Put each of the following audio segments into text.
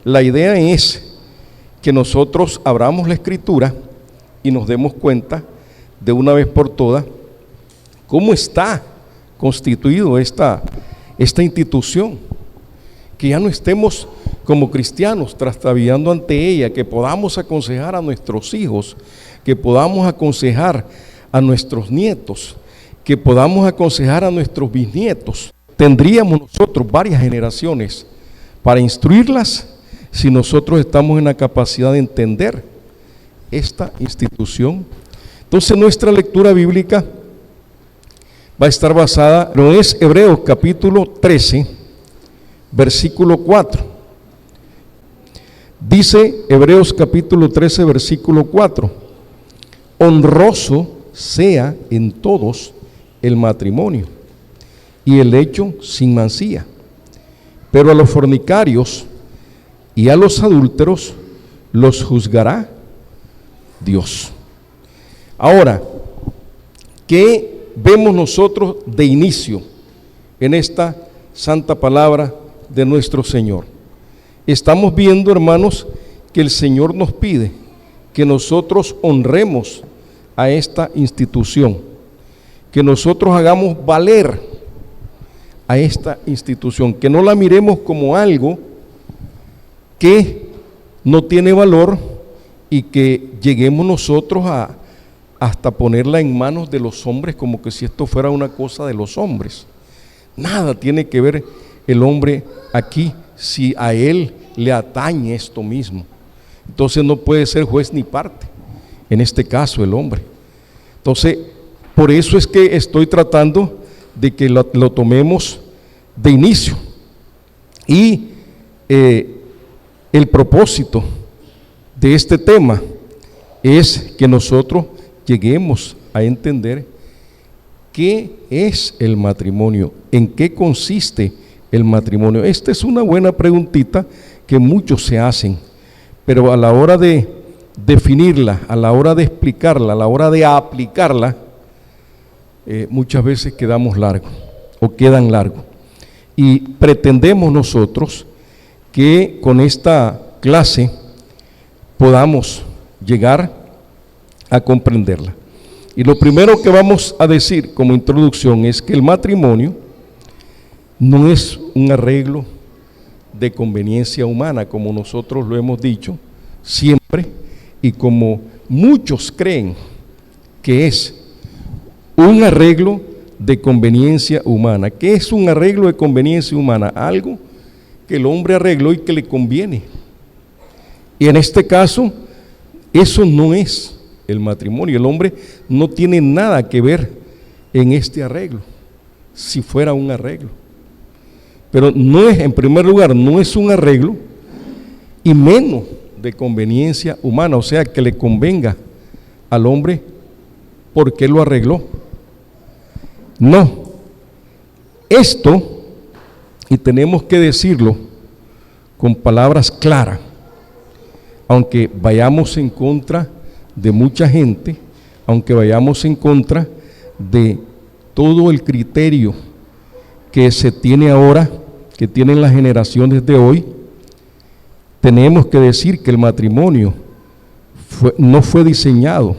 La idea es que nosotros abramos la Escritura y nos demos cuenta de una vez por todas cómo está constituido esta institución, que ya no estemos como cristianos trastabillando ante ella, que podamos aconsejar a nuestros hijos, que podamos aconsejar a nuestros nietos, que podamos aconsejar a nuestros bisnietos. Tendríamos nosotros varias generaciones para instruirlas si nosotros estamos en la capacidad de entender esta institución. Entonces nuestra lectura bíblica va a estar basada, no es Hebreos capítulo 13, versículo 4. Dice Hebreos capítulo 13, versículo 4: honroso sea en todos el matrimonio y el hecho sin mancilla, pero a los fornicarios y a los adúlteros los juzgará Dios. Ahora, ¿qué vemos nosotros de inicio en esta santa palabra de nuestro Señor? Estamos viendo, hermanos, que el Señor nos pide que nosotros honremos a esta institución, que nosotros hagamos valer a esta institución, que no la miremos como algo que no tiene valor y que lleguemos nosotros hasta ponerla en manos de los hombres como que si esto fuera una cosa de los hombres. Nada tiene que ver el hombre aquí si a él le atañe esto mismo. Entonces no puede ser juez ni parte, en este caso el hombre. Entonces, por eso es que estoy tratando de que lo tomemos de inicio. Y el propósito de este tema es que nosotros lleguemos a entender qué es el matrimonio, en qué consiste el matrimonio. Esta es una buena preguntita que muchos se hacen, pero a la hora de definirla, a la hora de explicarla, a la hora de aplicarla, muchas veces quedamos largos o quedan largos. Y pretendemos nosotros que con esta clase podamos llegar a comprenderla. Y lo primero que vamos a decir como introducción es que el matrimonio no es un arreglo de conveniencia humana, como nosotros lo hemos dicho siempre, y como muchos creen que es un arreglo de conveniencia humana. ¿Qué es un arreglo de conveniencia humana? Algo que el hombre arregló y que le conviene. Y en este caso, eso no es el matrimonio. El hombre no tiene nada que ver en este arreglo, si fuera un arreglo. Pero no es, en primer lugar, no es un arreglo y menos de conveniencia humana, o sea, que le convenga al hombre porque lo arregló. No, esto, y tenemos que decirlo con palabras claras, aunque vayamos en contra de mucha gente, aunque vayamos en contra de todo el criterio que se tiene ahora, que tienen las generaciones de hoy, tenemos que decir que el matrimonio no fue diseñado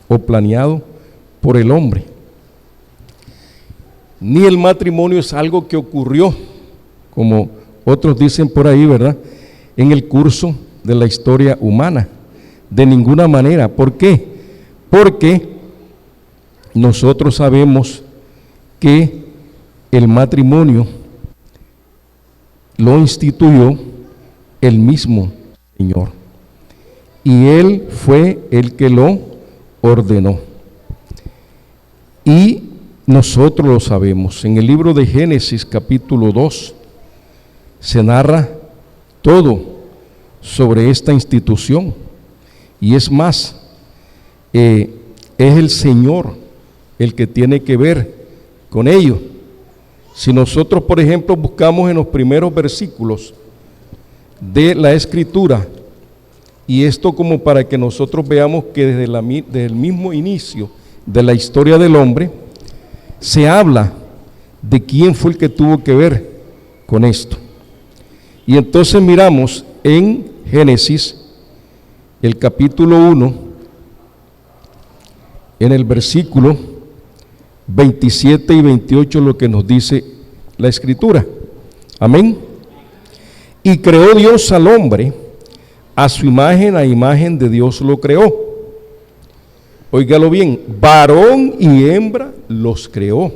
o planeado por el hombre, ni el matrimonio es algo que ocurrió, como otros dicen por ahí, ¿verdad?, en el curso de la historia humana, de ninguna manera. ¿Por qué? Porque nosotros sabemos que el matrimonio lo instituyó el mismo Señor y Él fue el que lo ordenó, y nosotros lo sabemos. En el libro de Génesis capítulo 2 se narra todo sobre esta institución, y es más, es el Señor el que tiene que ver con ello. Si nosotros, por ejemplo, buscamos en los primeros versículos de la Escritura, y esto como para que nosotros veamos que desde el mismo inicio de la historia del hombre, se habla de quién fue el que tuvo que ver con esto. Y entonces miramos en Génesis, el capítulo 1, en el versículo 27 y 28, lo que nos dice la Escritura. Amén. Y creó Dios al hombre, a su imagen, a imagen de Dios lo creó. Óigalo bien, varón y hembra los creó.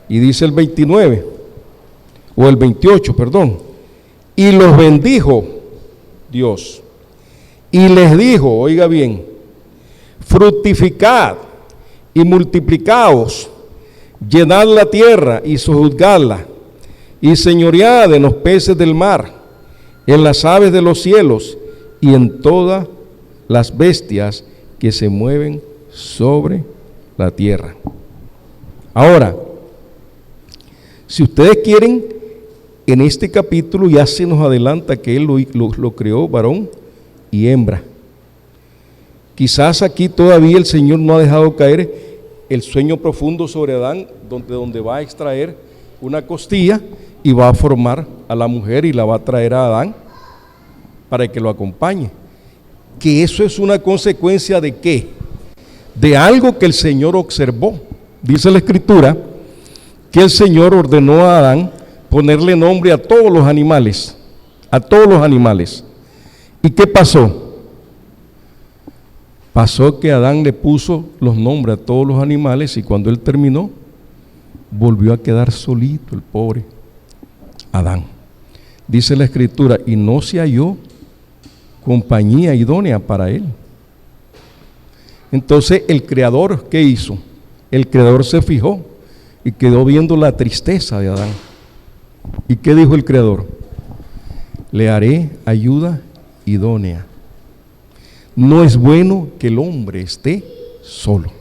Y dice el 29, o el 28, perdón, y los bendijo Dios, y les dijo, oiga bien, fructificad y multiplicaos, llenad la tierra y sojuzgadla, y señoread en los peces del mar, en las aves de los cielos, y en todas las bestias que se mueven sobre la tierra. Ahora, si ustedes quieren, en este capítulo ya se nos adelanta que Él lo creó varón y hembra. Quizás aquí todavía el Señor no ha dejado caer el sueño profundo sobre Adán, donde va a extraer una costilla y va a formar a la mujer y la va a traer a Adán para que lo acompañe. Que eso es una consecuencia ¿de qué? De algo que el Señor observó. Dice la Escritura que el Señor ordenó a Adán ponerle nombre a todos los animales, ¿Y qué pasó? Pasó que Adán le puso los nombres a todos los animales y cuando él terminó, volvió a quedar solito el pobre Adán. Dice la Escritura, y no se halló compañía idónea para él. Entonces el Creador, ¿qué hizo? El Creador se fijó y quedó viendo la tristeza de Adán. ¿Y qué dijo el Creador? Le haré ayuda idónea. No es bueno que el hombre esté solo.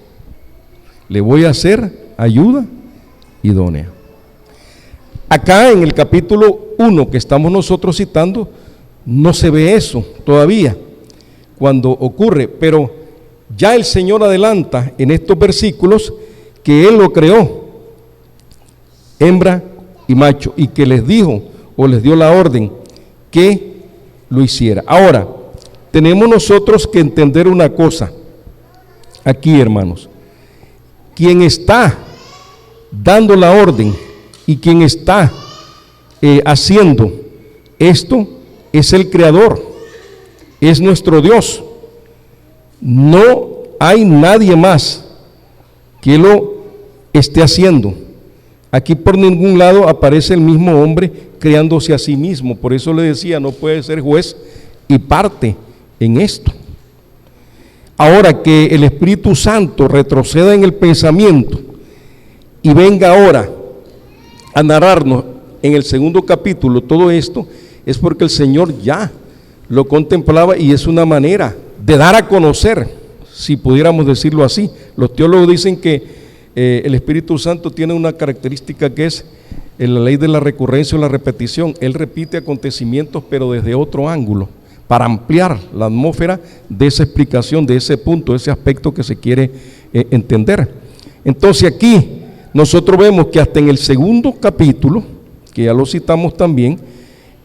Le voy a hacer ayuda idónea. Acá en el capítulo 1 que estamos nosotros citando, no se ve eso todavía cuando ocurre, pero ya el Señor adelanta en estos versículos que Él lo creó, hembra y macho, y que les dijo o les dio la orden que lo hiciera. Ahora, tenemos nosotros que entender una cosa aquí, hermanos. Quien está dando la orden y quien está haciendo esto es el Creador, es nuestro Dios. No hay nadie más que lo esté haciendo. Aquí por ningún lado aparece el mismo hombre creándose a sí mismo. Por eso le decía, no puede ser juez y parte en esto. Ahora que el Espíritu Santo retroceda en el pensamiento y venga ahora a narrarnos en el segundo capítulo todo esto, es porque el Señor ya lo contemplaba y es una manera de dar a conocer, si pudiéramos decirlo así. Los teólogos dicen que el Espíritu Santo tiene una característica que es en la ley de la recurrencia o la repetición. Él repite acontecimientos pero desde otro ángulo, para ampliar la atmósfera de esa explicación, de ese punto, de ese aspecto que se quiere entender. Entonces aquí nosotros vemos que hasta en el segundo capítulo, que ya lo citamos también,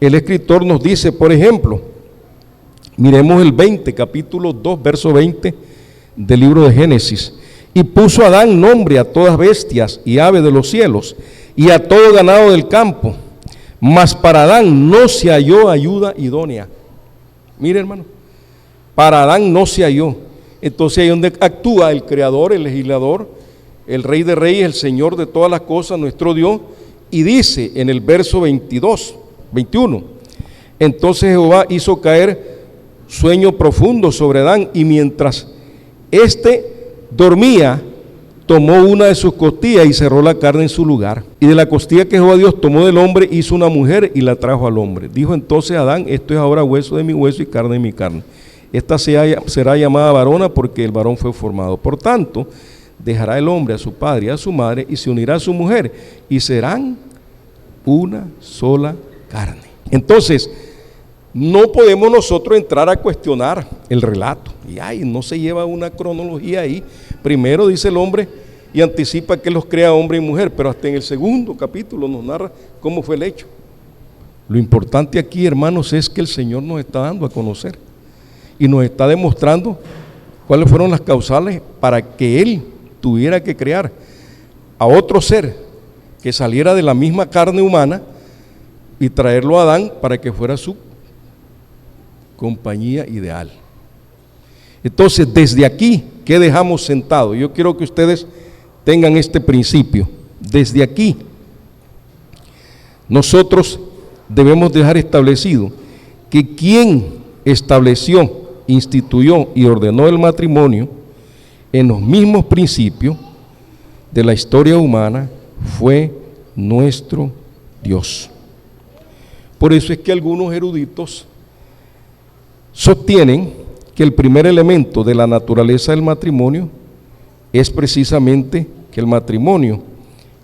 el escritor nos dice, por ejemplo, miremos el 20, capítulo 2, verso 20 del libro de Génesis. Y puso Adán nombre a todas bestias y aves de los cielos y a todo ganado del campo, mas para Adán no se halló ayuda idónea. Mire, hermano, para Adán no se halló. Entonces ahí donde actúa el Creador, el legislador, el Rey de Reyes, el Señor de todas las cosas, nuestro Dios, y dice en el verso 21, entonces Jehová hizo caer sueño profundo sobre Adán, y mientras éste dormía, tomó una de sus costillas y cerró la carne en su lugar. Y de la costilla que Jehová Dios tomó del hombre, hizo una mujer y la trajo al hombre. Dijo entonces Adán, esto es ahora hueso de mi hueso y carne de mi carne. Esta será llamada varona porque el varón fue formado. Por tanto, dejará el hombre a su padre y a su madre y se unirá a su mujer y serán una sola carne. Entonces, no podemos nosotros entrar a cuestionar el relato. Y no se lleva una cronología ahí. Primero dice el hombre y anticipa que los crea hombre y mujer, pero hasta en el segundo capítulo nos narra cómo fue el hecho. Lo importante aquí, hermanos, es que el Señor nos está dando a conocer y nos está demostrando cuáles fueron las causales para que Él tuviera que crear a otro ser que saliera de la misma carne humana y traerlo a Adán para que fuera su compañía ideal. Entonces, desde aquí, ¿qué dejamos sentado? Yo quiero que ustedes tengan este principio. Desde aquí, nosotros debemos dejar establecido que quien estableció, instituyó y ordenó el matrimonio en los mismos principios de la historia humana fue nuestro Dios. Por eso es que algunos eruditos sostienen que el primer elemento de la naturaleza del matrimonio es precisamente que el matrimonio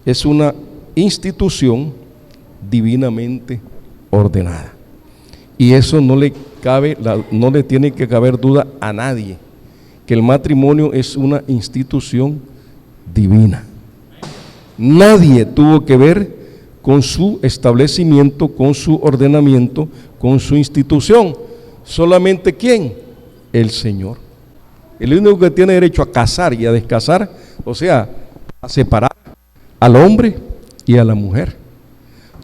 es una institución divinamente ordenada. Y eso no le tiene que caber duda a nadie, que el matrimonio es una institución divina. Nadie tuvo que ver con su establecimiento, con su ordenamiento, con su institución. ¿Solamente quién? El Señor. El único que tiene derecho a casar y a descasar, o sea, a separar al hombre y a la mujer.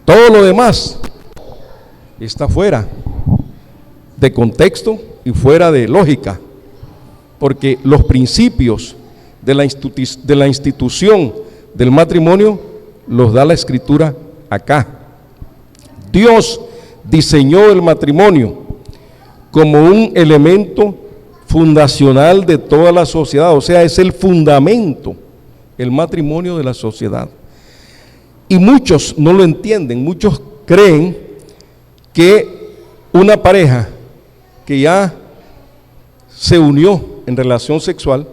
Todo lo demás está fuera de contexto y fuera de lógica, porque los principios de la institución del matrimonio los da la Escritura acá. Dios diseñó el matrimonio como un elemento fundacional de toda la sociedad, o sea, es el fundamento, el matrimonio de la sociedad. Y muchos no lo entienden, muchos creen que una pareja que ya se unió en relación sexual,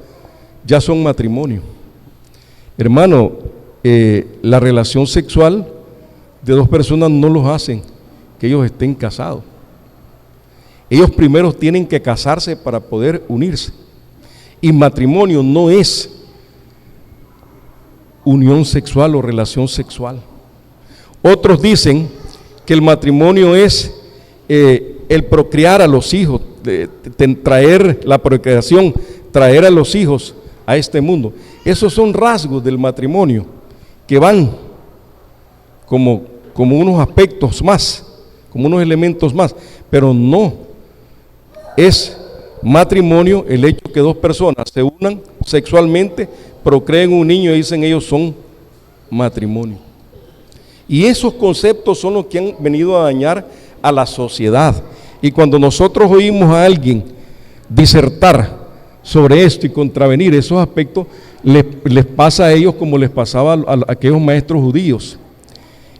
ya son matrimonio. Hermano, la relación sexual de dos personas no los hacen que ellos estén casados. Ellos primero tienen que casarse para poder unirse. Y matrimonio no es unión sexual o relación sexual. Otros dicen que el matrimonio es el procrear a los hijos, traer la procreación, traer a los hijos a este mundo. Esos son rasgos del matrimonio que van como unos aspectos más, como unos elementos más, pero no es matrimonio el hecho que dos personas se unan sexualmente, procreen un niño y dicen ellos son matrimonio. Y esos conceptos son los que han venido a dañar a la sociedad. Y cuando nosotros oímos a alguien disertar sobre esto y contravenir esos aspectos, les pasa a ellos como les pasaba a aquellos maestros judíos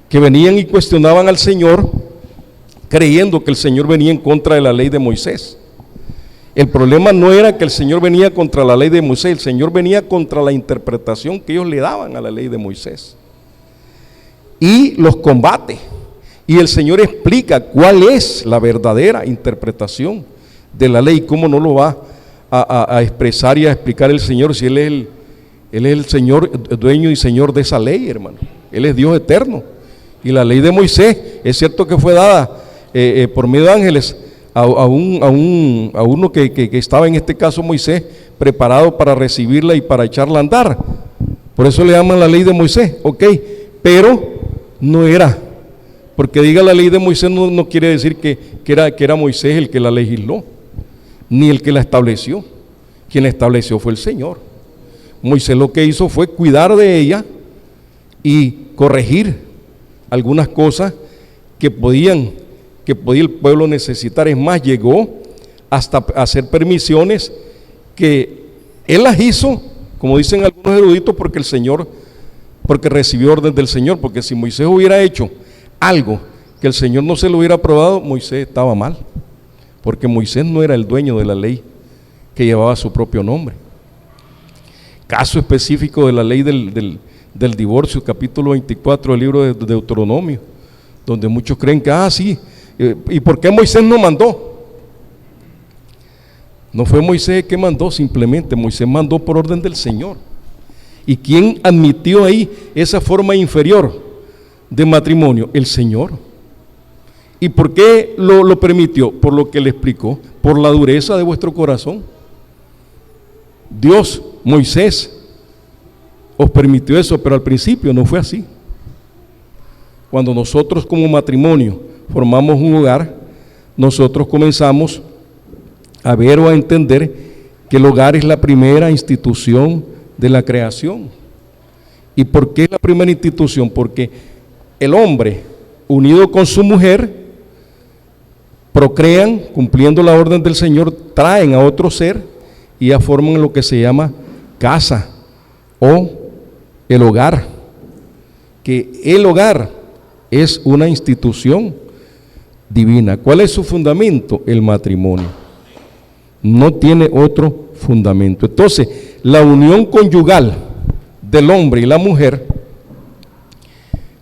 que venían y cuestionaban al Señor creyendo que el Señor venía en contra de la ley de Moisés. El problema no era que el Señor venía contra la ley de Moisés, el Señor venía contra la interpretación que ellos le daban a la ley de Moisés y los combate. Y el Señor explica cuál es la verdadera interpretación de la ley. ¿Cómo no lo va a expresar y a explicar el Señor si Él es el Señor, dueño y Señor de esa ley, hermano? Él es Dios eterno. Y la ley de Moisés, es cierto que fue dada por medio de ángeles a uno que estaba, en este caso Moisés, preparado para recibirla y para echarla a andar. Por eso le llaman la ley de Moisés, ok, pero no era. Porque diga la ley de Moisés no quiere decir que era Moisés el que la legisló, ni el que la estableció. Quien la estableció fue el Señor. Moisés lo que hizo fue cuidar de ella y corregir algunas cosas que podía el pueblo necesitar. Es más, llegó hasta hacer permisiones que él las hizo, como dicen algunos eruditos, porque recibió orden del Señor. Porque si Moisés hubiera hecho algo que el Señor no se lo hubiera aprobado, Moisés estaba mal, porque Moisés no era el dueño de la ley que llevaba su propio nombre. Caso específico de la ley del divorcio, capítulo 24 del libro de Deuteronomio, donde muchos creen que, sí, ¿y por qué Moisés no mandó? No fue Moisés el que mandó, simplemente Moisés mandó por orden del Señor. ¿Y quién admitió ahí esa forma inferior de matrimonio? El Señor. ¿Y por qué lo permitió? Por lo que le explicó, por la dureza de vuestro corazón. Dios, Moisés, os permitió eso, pero al principio no fue así. Cuando nosotros como matrimonio formamos un hogar, nosotros comenzamos a ver o a entender que el hogar es la primera institución de la creación. ¿Y por qué es la primera institución? Porque el hombre, unido con su mujer, procrean, cumpliendo la orden del Señor, traen a otro ser y ya forman lo que se llama casa o el hogar. Que el hogar es una institución divina. ¿Cuál es su fundamento? El matrimonio. No tiene otro fundamento. Entonces, la unión conyugal del hombre y la mujer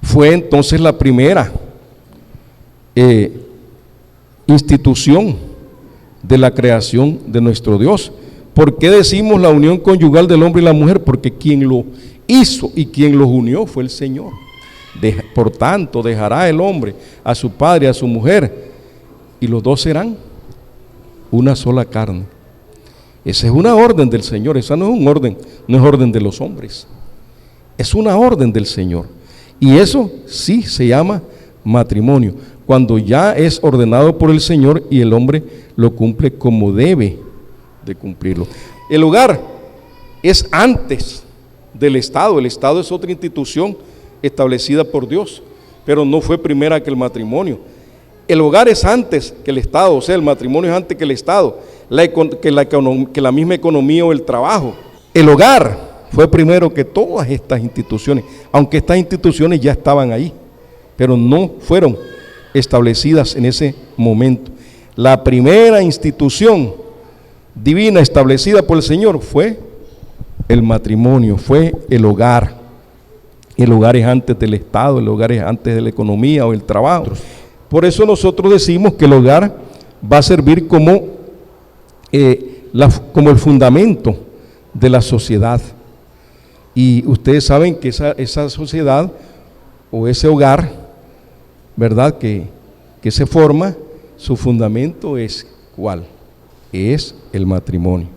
fue entonces la primera institución de la creación de nuestro Dios. ¿Por qué decimos la unión conyugal del hombre y la mujer? Porque quien lo hizo y quien los unió fue el Señor. Por tanto, dejará el hombre a su padre y a su mujer, y los dos serán una sola carne. Esa es una orden del Señor, esa no es un orden, no es orden de los hombres, es una orden del Señor. Y eso sí se llama matrimonio, cuando ya es ordenado por el Señor y el hombre lo cumple como debe de cumplirlo. El hogar es antes del Estado. El Estado es otra institución establecida por Dios, pero no fue primera que el matrimonio. El hogar es antes que el Estado, o sea, el matrimonio es antes que el Estado, que la misma economía o el trabajo. El hogar fue primero que todas estas instituciones, aunque estas instituciones ya estaban ahí, pero no fueron establecidas en ese momento. La primera institución divina establecida por el Señor fue el matrimonio, fue el hogar. El hogar es antes del Estado, el hogar es antes de la economía o el trabajo. Por eso nosotros decimos que el hogar va a servir como el fundamento de la sociedad. Y ustedes saben que esa sociedad o ese hogar, ¿verdad?, que se forma, su fundamento es ¿cuál? Es el matrimonio.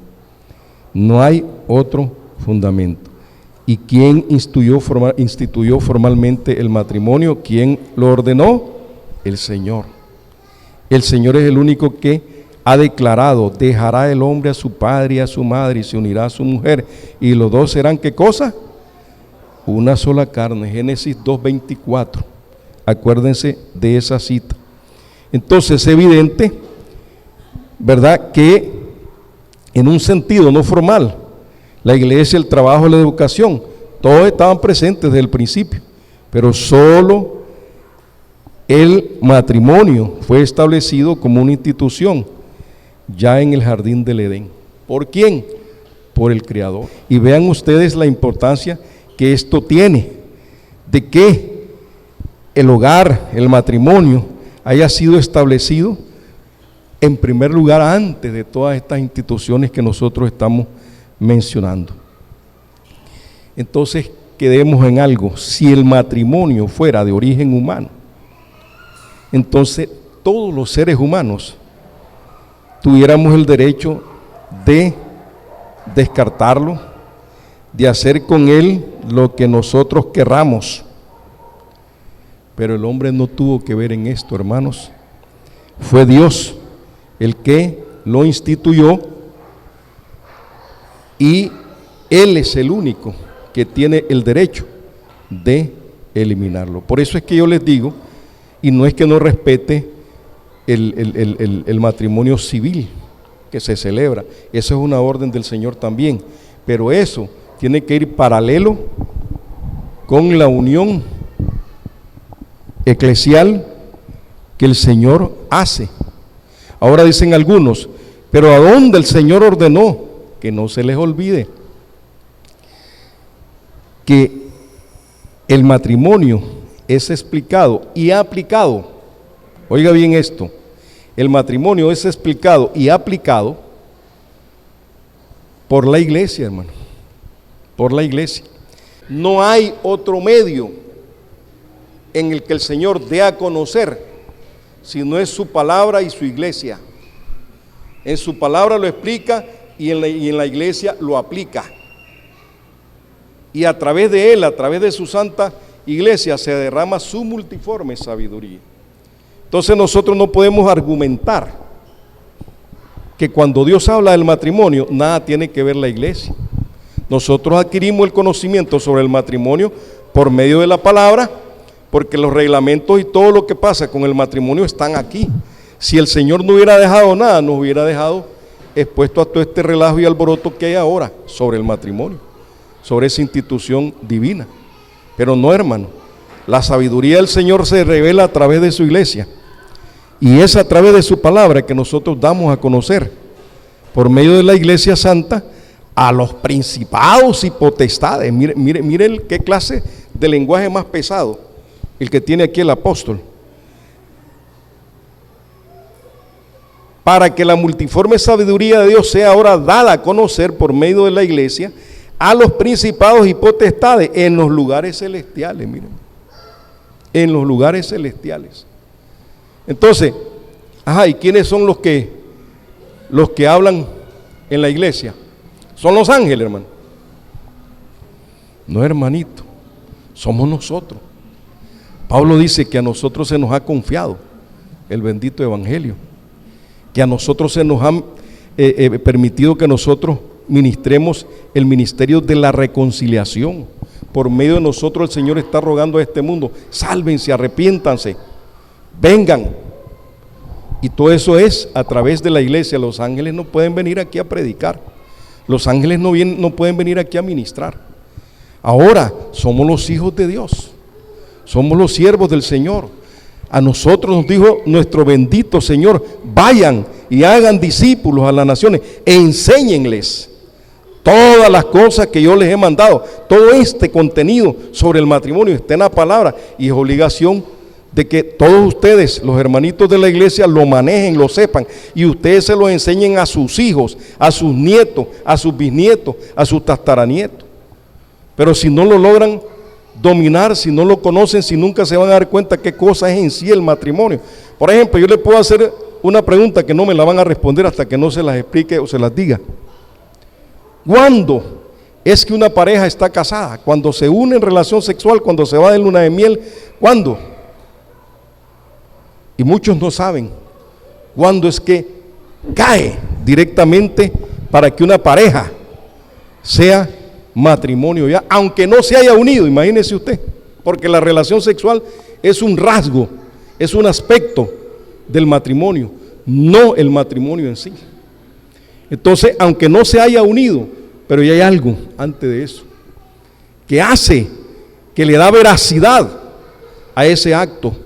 No hay otro fundamento. ¿Y quién instituyó formalmente el matrimonio? ¿Quién lo ordenó? El Señor. El Señor es el único que ha declarado: dejará el hombre a su padre y a su madre y se unirá a su mujer, y los dos serán, ¿qué cosa? Una sola carne. Génesis 2:24. Acuérdense de esa cita. Entonces es evidente, ¿verdad?, que en un sentido no formal, la iglesia, el trabajo, la educación, todos estaban presentes desde el principio, pero solo el matrimonio fue establecido como una institución ya en el jardín del Edén. ¿Por quién? Por el Creador. Y vean ustedes la importancia que esto tiene, de que el hogar, el matrimonio, haya sido establecido en primer lugar antes de todas estas instituciones que nosotros estamos mencionando. Entonces quedemos en algo: si el matrimonio fuera de origen humano, entonces todos los seres humanos tuviéramos el derecho de descartarlo, de hacer con él lo que nosotros querramos. Pero el hombre no tuvo que ver en esto, hermanos. Fue Dios el que lo instituyó, y Él es el único que tiene el derecho de eliminarlo. Por eso es que yo les digo, y no es que no respete el matrimonio civil que se celebra, eso es una orden del Señor también, pero eso tiene que ir paralelo con la unión eclesial que el Señor hace. Ahora dicen algunos, pero ¿a dónde el Señor ordenó? Que no se les olvide que el matrimonio es explicado y aplicado. Oiga bien esto: el matrimonio es explicado y aplicado por la iglesia, hermano, por la iglesia. No hay otro medio en el que el Señor dé a conocer sino es su palabra y su iglesia. En su palabra lo explica y en la iglesia lo aplica. Y a través de él, a través de su santa iglesia, se derrama su multiforme sabiduría. Entonces nosotros no podemos argumentar que cuando Dios habla del matrimonio, nada tiene que ver la iglesia. Nosotros adquirimos el conocimiento sobre el matrimonio por medio de la palabra, porque los reglamentos y todo lo que pasa con el matrimonio están aquí. Si el Señor no hubiera dejado nada, nos hubiera dejado expuesto a todo este relajo y alboroto que hay ahora sobre el matrimonio, sobre esa institución divina. Pero no, hermano, la sabiduría del Señor se revela a través de su iglesia, y es a través de su palabra que nosotros damos a conocer, por medio de la iglesia santa, a los principados y potestades. Mire qué clase de lenguaje más pesado el que tiene aquí el apóstol. Para que la multiforme sabiduría de Dios sea ahora dada a conocer por medio de la iglesia a los principados y potestades en los lugares celestiales. Miren, en los lugares celestiales. Entonces, ¿y quiénes son los que hablan en la iglesia? Son los ángeles, hermano. No, hermanito, somos nosotros. Pablo dice que a nosotros se nos ha confiado el bendito evangelio, que a nosotros se nos ha permitido que nosotros ministremos el ministerio de la reconciliación. Por medio de nosotros el Señor está rogando a este mundo: sálvense, arrepiéntanse, vengan. Y todo eso es a través de la iglesia. Los ángeles no pueden venir aquí a predicar, los ángeles no pueden venir aquí a ministrar. Ahora somos los hijos de Dios, somos los siervos del Señor. A nosotros nos dijo nuestro bendito Señor: vayan y hagan discípulos a las naciones, enséñenles todas las cosas que yo les he mandado. Todo este contenido sobre el matrimonio está en la palabra, y es obligación de que todos ustedes, los hermanitos de la iglesia, lo manejen, lo sepan, y ustedes se lo enseñen a sus hijos, a sus nietos, a sus bisnietos, a sus tataranietos. Pero si no lo logran dominar, si no lo conocen, si nunca se van a dar cuenta qué cosa es en sí el matrimonio. Por ejemplo, yo le puedo hacer una pregunta que no me la van a responder hasta que no se las explique o se las diga. ¿Cuándo es que una pareja está casada? ¿Cuando se une en relación sexual? ¿Cuando se va de luna de miel? ¿Cuándo? Y muchos no saben cuándo es que cae directamente para que una pareja sea matrimonio ya, aunque no se haya unido. Imagínese usted, porque la relación sexual es un rasgo, es un aspecto del matrimonio, no el matrimonio en sí. Entonces, aunque no se haya unido, pero ya hay algo antes de eso que hace, que le da veracidad a ese acto,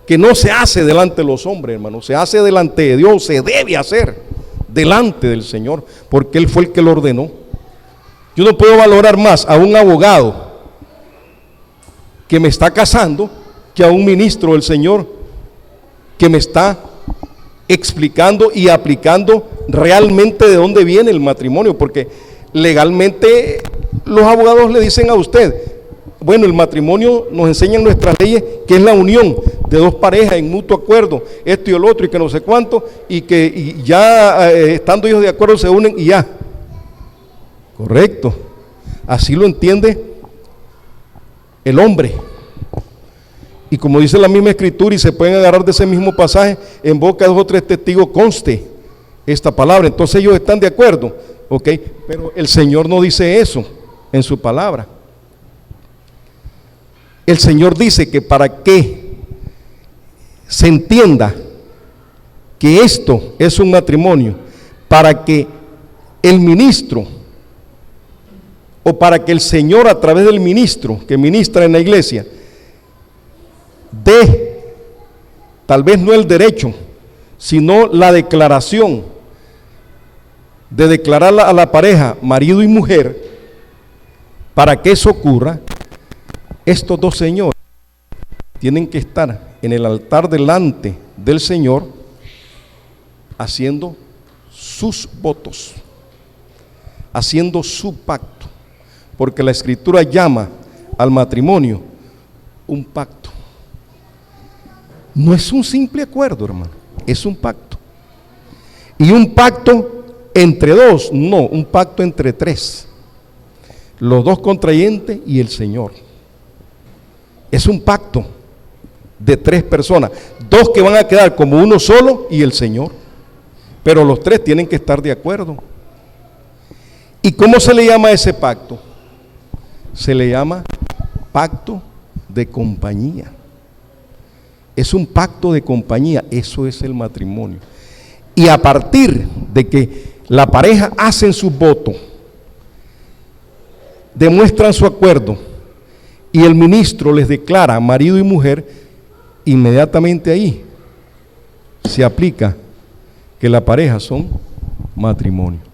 que no se hace delante de los hombres, hermano, se hace delante de Dios, se debe hacer delante del Señor, porque Él fue el que lo ordenó. Yo no puedo valorar más a un abogado que me está casando que a un ministro del Señor que me está explicando y aplicando realmente de dónde viene el matrimonio, porque legalmente los abogados le dicen a usted: bueno, el matrimonio nos enseñan nuestras leyes que es la unión de dos parejas en mutuo acuerdo, esto y el otro, y que no sé cuánto, y ya estando ellos de acuerdo se unen y ya. Correcto, así lo entiende el hombre. Y como dice la misma escritura, y se pueden agarrar de ese mismo pasaje: en boca de 2 o 3 testigos conste esta palabra. Entonces ellos están de acuerdo, ¿ok? Pero el Señor no dice eso en su palabra. El Señor dice que para que se entienda que esto es un matrimonio, para que el ministro, o para que el Señor a través del ministro que ministra en la iglesia dé, tal vez no el derecho, sino la declaración de declarar a la pareja marido y mujer, para que eso ocurra, estos dos señores tienen que estar en el altar delante del Señor haciendo sus votos, haciendo su pacto, porque la Escritura llama al matrimonio un pacto. No es un simple acuerdo, hermano, es un pacto. Y un pacto entre dos, no, un pacto entre tres. Los dos contrayentes y el Señor. Es un pacto de tres personas, dos que van a quedar como uno solo y el Señor. Pero los tres tienen que estar de acuerdo. ¿Y cómo se le llama a ese pacto? Se le llama pacto de compañía. Es un pacto de compañía, eso es el matrimonio. Y a partir de que la pareja hacen sus votos, demuestran su acuerdo y el ministro les declara marido y mujer, inmediatamente ahí se aplica que la pareja son matrimonio.